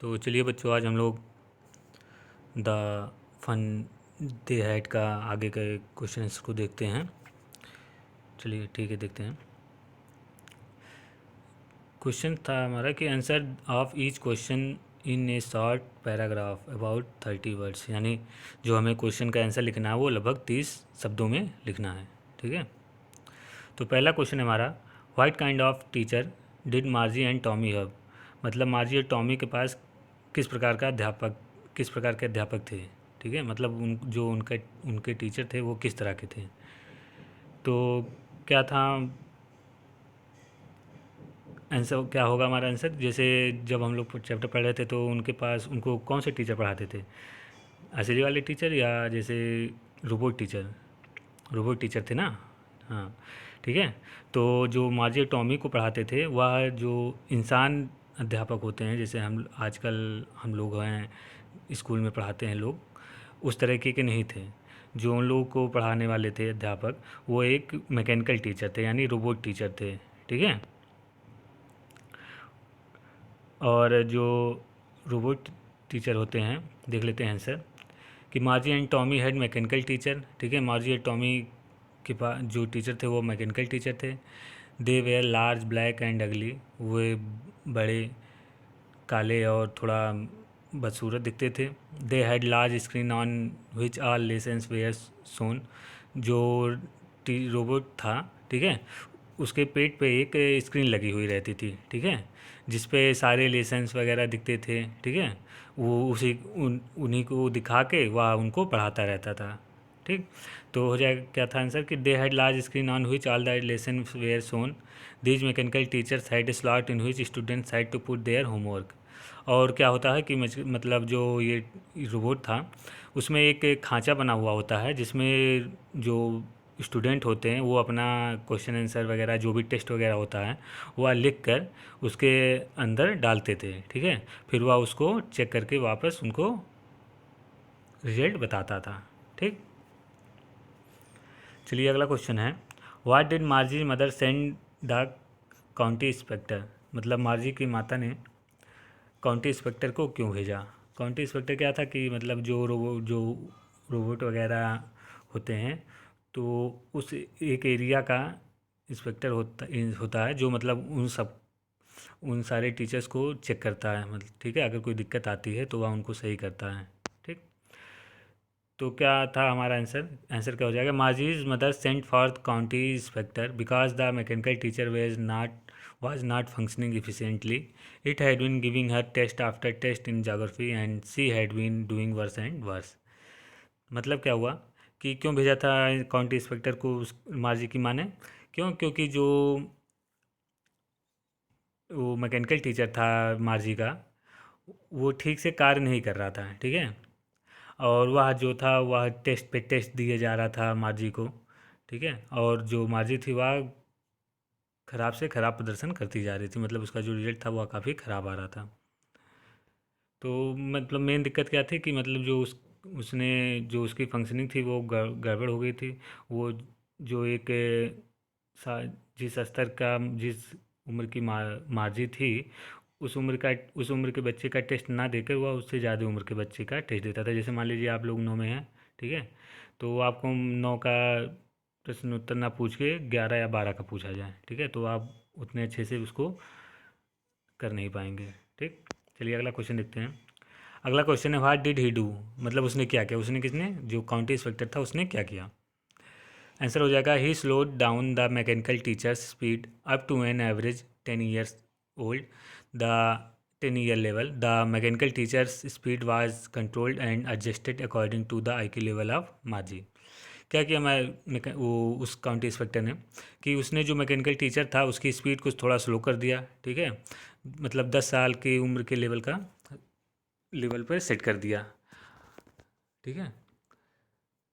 तो चलिए बच्चों, आज हम लोग द फन दे हैड का आगे के क्वेश्चंस को देखते हैं। चलिए ठीक है, देखते हैं। क्वेश्चन था हमारा कि answer of each question in A short paragraph about 30 words, यानी जो हमें क्वेश्चन का आंसर लिखना है वो लगभग 30 शब्दों में लिखना है। ठीक है, तो पहला क्वेश्चन है हमारा, what kind of teacher did मार्जी and Tommy have. मतलब मार्जी और टॉमी के पास किस प्रकार के अध्यापक थे। ठीक है, मतलब उन जो उनका उनके टीचर थे वो किस तरह के थे। तो क्या था आंसर, क्या होगा हमारा आंसर। जैसे जब हम लोग चैप्टर पढ़ रहे थे तो उनके पास उनको कौन से टीचर पढ़ाते थे, असली वाले टीचर या जैसे रोबोट टीचर थे ना। हाँ, ठीक है। तो जो मार्जी टॉमी को पढ़ाते थे वह जो इंसान अध्यापक होते हैं, जैसे हम आजकल हम लोग हैं स्कूल में पढ़ाते हैं लोग, उस तरह के नहीं थे। जो उन लोगों को पढ़ाने वाले थे अध्यापक, वो एक मैकेनिकल टीचर थे, यानी रोबोट टीचर थे। ठीक है, और जो रोबोट टीचर होते हैं, देख लेते हैं आंसर कि मार्जी and Tommy had mechanical teacher. ठीक है, मार्जी एंड टॉमी के पास जो टीचर थे वो मैकेनिकल टीचर थे। They were large black and ugly, वे बड़े काले और थोड़ा बदसूरत दिखते थे। They had large screen on which all lessons were shown, जो रोबोट था, ठीक है, उसके पेट पे एक स्क्रीन लगी हुई रहती थी। ठीक है, जिस पे सारे लेसन्स वगैरह दिखते थे। ठीक है, वो उन्हीं को दिखा के वह उनको पढ़ाता रहता था। ठीक, तो हो जाएगा क्या था आंसर कि they had large screen on which all the lesson were shown, these mechanical teachers had slot in which students had to put their homework. और क्या होता है कि मतलब जो ये रोबोट था उसमें एक खांचा बना हुआ होता है, जिसमें जो स्टूडेंट होते हैं वो अपना क्वेश्चन आंसर वगैरह जो भी टेस्ट वगैरह होता है वह लिख कर उसके अंदर डालते थे। ठीक है, फिर वह उसको चेक करके वापस उनको रिजल्ट बताता था। ठीक, चलिए अगला क्वेश्चन है, what did मार्जी mother send the county inspector. मतलब मार्जी की माता ने काउंटी इंस्पेक्टर को क्यों भेजा। काउंटी इंस्पेक्टर क्या था कि मतलब जो रोबोट वगैरह होते हैं, तो उस एक एरिया का इंस्पेक्टर होता है, जो मतलब उन सारे टीचर्स को चेक करता है। मतलब ठीक है, अगर कोई दिक्कत आती है तो वह उनको सही करता है। ठीक, तो क्या था हमारा आंसर। आंसर क्या हो जाएगा, Margie's mother sent for county inspector because the mechanical teacher was not functioning efficiently. It had been giving her test after test in geography and she had been doing worse and worse. मतलब क्या हुआ कि क्यों भेजा था county inspector को उस मार्जी की माँ ने। क्यों, क्योंकि जो वो मैकेनिकल टीचर था मार्जी का, वो ठीक से कार्य नहीं कर रहा था। ठीक है, और वह जो था वह टेस्ट पे टेस्ट दिए जा रहा था मार्जी को। ठीक है, और जो मार्जी थी वह ख़राब से ख़राब प्रदर्शन करती जा रही थी, मतलब उसका जो रिजल्ट था वह काफ़ी ख़राब आ रहा था। तो मतलब मेन दिक्कत क्या थी कि मतलब जो उसने जो उसकी फंक्शनिंग थी वो गड़बड़ हो गई थी। वो जो एक सा जिस स्तर का जिस उम्र की मार्जी थी, उस उम्र के बच्चे का टेस्ट ना देकर वह उससे ज़्यादा उम्र के बच्चे का टेस्ट देता था। जैसे मान लीजिए आप लोग 9 में हैं, ठीक है, तो आपको 9 का प्रश्न उत्तर ना पूछ के 11 या 12 का पूछा जाए, ठीक है, तो आप उतने अच्छे से उसको कर नहीं पाएंगे। ठीक, चलिए अगला क्वेश्चन देखते हैं। अगला क्वेश्चन है, व्हाट डिड ही डू। मतलब उसने क्या किया, उसने किसने जो काउंटी इंस्पेक्टर था उसने क्या किया। आंसर हो जाएगा, he slowed down the mechanical teacher's speed up to an average 10 years old. The 10 year level the mechanical teacher's speed was controlled and adjusted according to the IQ level of Margie. क्या किया वो उस county inspector ने कि उसने जो mechanical teacher था उसकी स्पीड को थोड़ा स्लो कर दिया। ठीक है, मतलब 10 साल की उम्र के लेवल पर सेट कर दिया। ठीक है,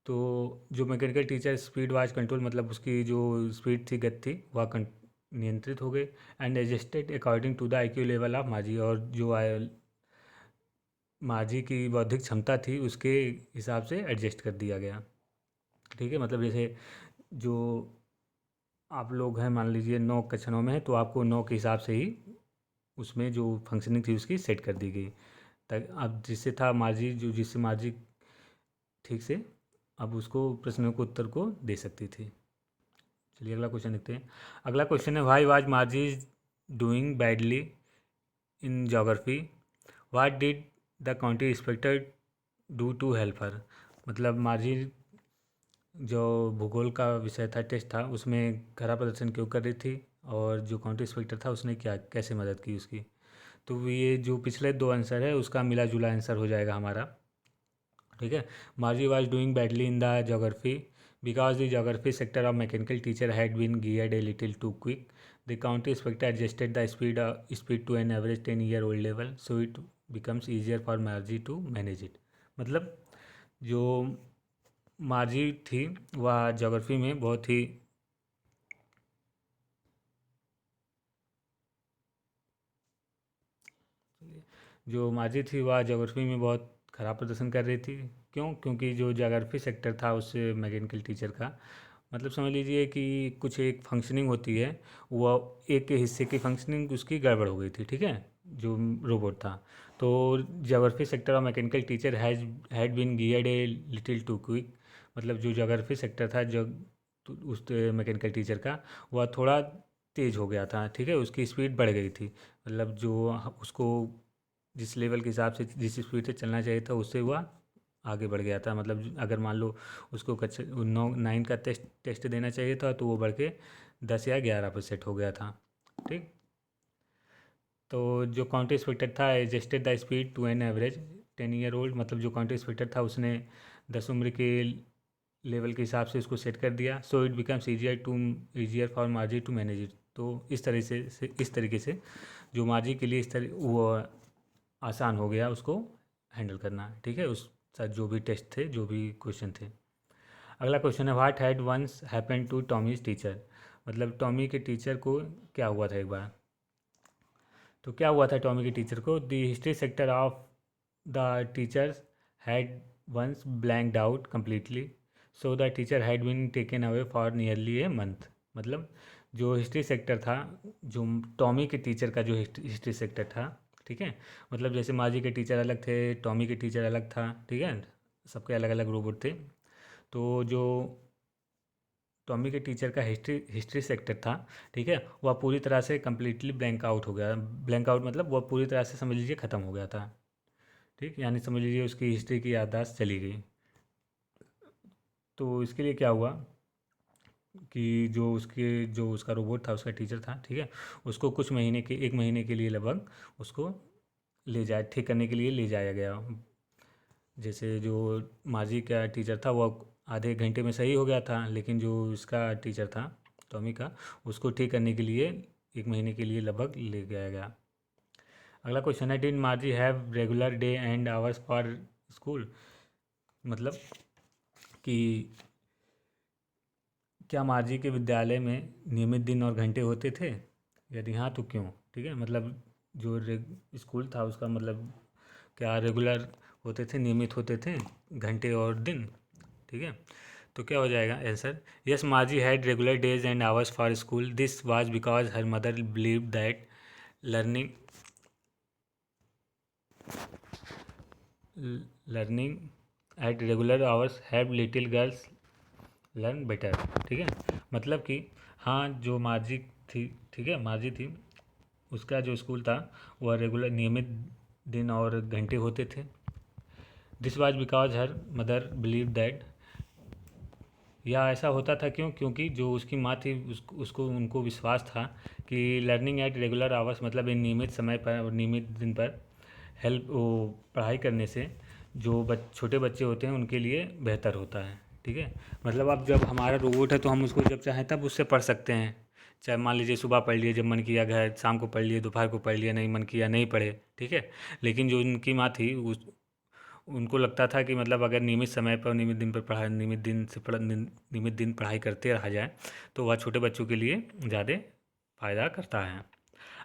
तो जो mechanical teacher speed wise control, मतलब उसकी जो स्पीड थी, गति थी, वह नियंत्रित हो गई। And adjusted according to the IQ level of Margie, और जो माजी की बौद्धिक क्षमता थी उसके हिसाब से एडजस्ट कर दिया गया। ठीक है, मतलब जैसे जो आप लोग हैं मान लीजिए 9 कक्षा 9 में है, तो आपको 9 के हिसाब से ही उसमें जो फंक्शनिंग थी उसकी सेट कर दी गई, ताकि अब जिससे था मार्जी, जो जिससे मार्जी ठीक से अब उसको प्रश्नों को उत्तर को दे सकती थी। चलिए अगला क्वेश्चन देखते हैं। अगला क्वेश्चन है, why was Margie doing badly in geography, what did the county inspector do to help her. मतलब मार्जी जो भूगोल का विषय था, टेस्ट था, उसमें खराब प्रदर्शन क्यों कर रही थी, और जो काउंटी इंस्पेक्टर था उसने क्या कैसे मदद की उसकी। तो ये जो पिछले दो आंसर है उसका मिला जुला आंसर हो जाएगा हमारा। ठीक है। Margie was doing badly in the geography because the geography sector of mechanical teacher had been geared a little too quick. The county inspector adjusted the speed to an average 10 year old level, so it becomes easier for Margie to manage it. मतलब जो मार्जी थी वह geography में बहुत ही जो मार्जी थी वह geography में बहुत ख़राब प्रदर्शन कर रही थी। क्यों? क्योंकि जो जोग्राफी सेक्टर था उससे मैकेनिकल टीचर का, मतलब समझ लीजिए कि कुछ एक फंक्शनिंग होती है, वो एक हिस्से की फंक्शनिंग उसकी गड़बड़ हो गई थी। ठीक है, जो रोबोट था। तो जोग्राफी सेक्टर और mechanical teacher had been geared a little too quick. मतलब जो जोग्राफी सेक्टर था, जो तो उस मैकेनिकल टीचर का, वह थोड़ा तेज़ हो गया था। ठीक है, उसकी स्पीड बढ़ गई थी। मतलब जो उसको जिस लेवल के हिसाब से जिस स्पीड से चलना चाहिए था उससे वह आगे बढ़ गया था। मतलब अगर मान लो उसको कक्षा 9 का टेस्ट टेस्ट देना चाहिए था तो वो बढ़ के 10 या 11 पर सेट हो गया था। ठीक। तो जो काउंटी इंस्पेक्टर था adjusted the speed to an average 10 year old। मतलब जो काउंटी इंस्पेक्टर था उसने 10 उम्र के लेवल के हिसाब से उसको सेट कर दिया। So it becomes easier for Margie to manage it. तो इस तरीके से जो मार्जी के लिए इस तरह वो आसान हो गया उसको हैंडल करना। ठीक है, उस साथ जो भी टेस्ट थे, जो भी क्वेश्चन थे। अगला क्वेश्चन है, what had once happen to Tommy's teacher. मतलब टॉमी के टीचर को क्या हुआ था एक बार। तो क्या हुआ था टॉमी के टीचर को, the history sector of the teachers had once blanked out completely, so the teacher had been taken away for nearly a month. मतलब जो हिस्ट्री सेक्टर था, जो टॉमी के टीचर का जो हिस्ट्री सेक्टर था, ठीक है, मतलब जैसे माजी के टीचर अलग थे, टॉमी के टीचर अलग था। ठीक है, सबके अलग अलग रोबोट थे। तो जो टॉमी के टीचर का हिस्ट्री सेक्टर था, ठीक है, वह पूरी तरह से कम्प्लीटली ब्लैंक आउट हो गया। ब्लैंक आउट मतलब वह पूरी तरह से समझ लीजिए ख़त्म हो गया था। ठीक, यानी समझ लीजिए उसकी हिस्ट्री की याददाश्त चली गई। तो इसके लिए क्या हुआ कि जो उसका रोबोट था, उसका टीचर था, ठीक है, उसको कुछ महीने के 1 महीने के लिए लगभग उसको ले जाए ठीक करने के लिए ले जाया गया। जैसे जो माजी का टीचर था वो आधे घंटे में सही हो गया था, लेकिन जो इसका टीचर था टॉमी का, उसको ठीक करने के लिए 1 महीने के लिए लगभग ले गया गया। अगला क्वेश्चन है, did मार्जी have regular day and hours for school. मतलब कि क्या मार्जी के विद्यालय में नियमित दिन और घंटे होते थे, यदि हाँ तो क्यों। ठीक है, मतलब जो स्कूल था उसका मतलब क्या रेगुलर होते थे, नियमित होते थे घंटे और दिन। ठीक है, तो क्या हो जाएगा answer, yes मार्जी had regular days and hours for school, this was because her mother believe that learning learning at regular hours have little girls learn better. ठीक है, मतलब कि हाँ जो मार्जी थी, ठीक है, मार्जी थी, उसका जो स्कूल था वह रेगुलर नियमित दिन और घंटे होते थे। This was because her mother believe that, या ऐसा होता था क्यों, क्योंकि जो उसकी माँ थी उसको उनको विश्वास था कि लर्निंग एट रेगुलर आवर्स मतलब इन नियमित समय पर और नियमित दिन पर हेल्प वो पढ़ाई करने से जो छोटे बच्चे होते हैं उनके लिए बेहतर होता है। ठीक है, मतलब अब जब हमारा रोबोट है तो हम उसको जब चाहें तब उससे पढ़ सकते हैं। चाहे मान लीजिए सुबह पढ़ लिए, जब मन किया घर, शाम को पढ़ लिए, दोपहर को पढ़ लिया, नहीं मन किया नहीं पढ़े। ठीक है, लेकिन जो उनकी माँ थी उनको लगता था कि मतलब अगर नियमित समय पर नियमित दिन पर पढ़ाई नियमित दिन पढ़ाई करते रहा जाए तो वह छोटे बच्चों के लिए ज़्यादा फ़ायदा करता है।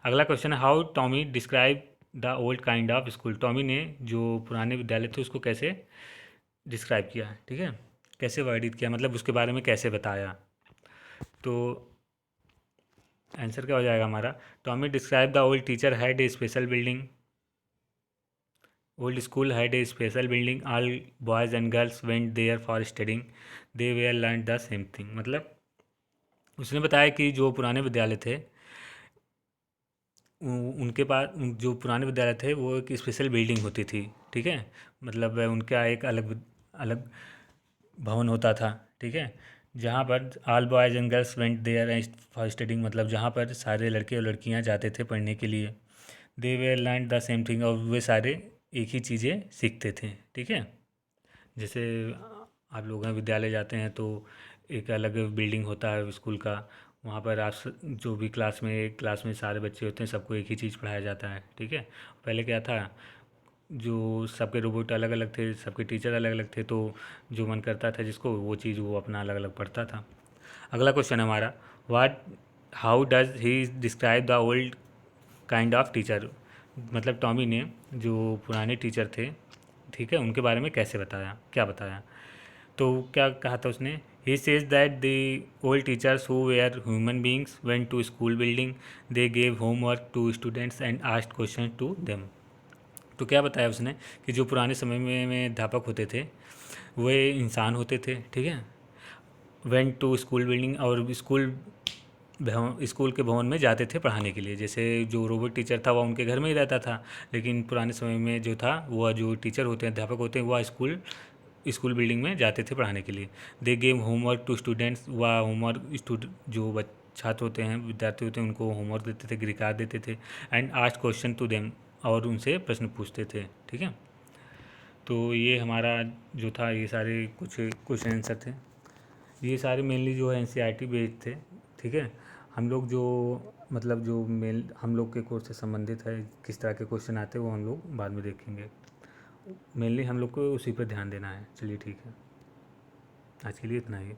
अगला क्वेश्चन है, how Tommy describe the old kind of school. Tommy ने जो पुराने विद्यालय थे उसको कैसे डिस्क्राइब किया है, ठीक है, कैसे वर्णित किया, मतलब उसके बारे में कैसे बताया। तो आंसर क्या हो जाएगा हमारा? Tommy describe the old teacher had a special building, old school had a special building, all boys and girls went there for studying, they were learn the same thing. मतलब उसने बताया कि जो पुराने विद्यालय थे उनके पास जो पुराने विद्यालय थे वो एक स्पेशल बिल्डिंग होती थी, ठीक है। मतलब उनका एक अलग अलग भवन होता था, ठीक है। जहाँ पर all boys and girls went there for studying, मतलब जहाँ पर सारे लड़के और लड़कियाँ जाते थे पढ़ने के लिए। They were learn the same thing, और वे सारे एक ही चीज़ें सीखते थे, ठीक है। जैसे आप लोग हैं विद्यालय जाते हैं तो एक अलग बिल्डिंग होता है स्कूल का, वहाँ पर आप जो भी क्लास में सारे बच्चे होते हैं सबको एक ही चीज़ पढ़ाया जाता है, ठीक है। पहले क्या था, जो सबके रोबोट अलग अलग थे, सबके टीचर अलग अलग थे, तो जो मन करता था जिसको वो चीज़ वो अपना अलग अलग पढ़ता था। अगला क्वेश्चन हमारा, वाट how does he describe the old kind of teacher. मतलब टॉमी ने जो पुराने टीचर थे, ठीक है, उनके बारे में कैसे बताया, क्या बताया? तो क्या कहा था उसने? He says that the old teachers who were human beings went to school building, they gave homework to students and asked question to them. तो क्या बताया उसने कि जो पुराने समय में अध्यापक होते थे वे इंसान होते थे, ठीक है। वेंट टू स्कूल बिल्डिंग, और स्कूल के भवन में जाते थे पढ़ाने के लिए। जैसे जो रोबोट टीचर था वह उनके घर में ही रहता था, लेकिन पुराने समय में जो था वह जो टीचर होते हैं अध्यापक होते हैं वह स्कूल स्कूल बिल्डिंग में जाते थे पढ़ाने के लिए। दे गेम होमवर्क टू स्टूडेंट्स, वह होमवर्क जो छात्र होते हैं विद्यार्थी होते हैं उनको होमवर्क देते थे, गृह कार्य देते थे। And asked question to them, और उनसे प्रश्न पूछते थे, ठीक है। तो ये हमारा जो था ये सारे कुछ क्वेश्चन आंसर थे। ये सारे मेनली जो है एनसीईआरटी बेस्ड थे, ठीक है। हम लोग जो मतलब जो मेन हम लोग के कोर्स से संबंधित है किस तरह के क्वेश्चन आते हैं वो हम लोग बाद में देखेंगे। मेनली हम लोग को उसी पर ध्यान देना है। चलिए ठीक है, आज के लिए इतना ही।